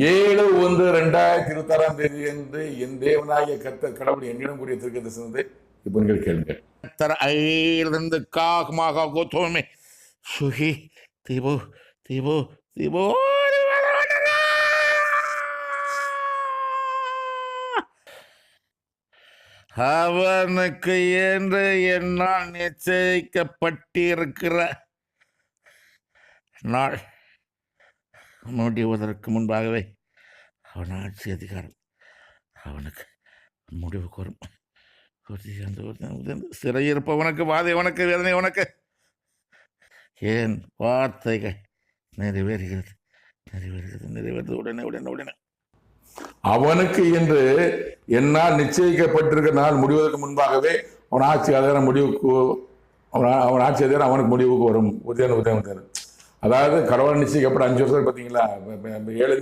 7/1/2026 என்று என் தேவனாகிய கர்த்தர் கடவுள் என்னிடம் கூடிய தீர்க்கதரிசனத்தை இப்போ நீங்கள் கேளுங்கள். இருந்து காகமாக கோத்தோமே சுகி தீபோ தீபோ தீபோ அவனுக்கு என்று என்னால் நிச்சயிக்கப்பட்டிருக்கிற நாள் முடிவதற்கு முன்பாகவே அவன் ஆட்சி அதிகாரம் அவனுக்கு முடிவுக்கு வரும். சிறையிருப்பவனுக்கு வாதை உனக்கு, வேதனை உனக்கு. ஏன் வார்த்தைகள் நிறைவேறுகிறது நிறைவேறுகிறது நிறைவேறுது உடனே உடனே உடனே. அவனுக்கு என்று என்னால் நிச்சயிக்கப்பட்டிருக்கிற நாள் முடிவதற்கு முன்பாகவே அவன் ஆட்சி அதிகாரம் முடிவுக்கு அவன் ஆட்சி அதிகாரம் அவனுக்கு முடிவுக்கு வரும். உதயம் உதயம் உதயம். அதாவது கடவுள் நிச்சயிக்கப்பட்ட 5 வருஷம் பார்த்தீங்களா, 7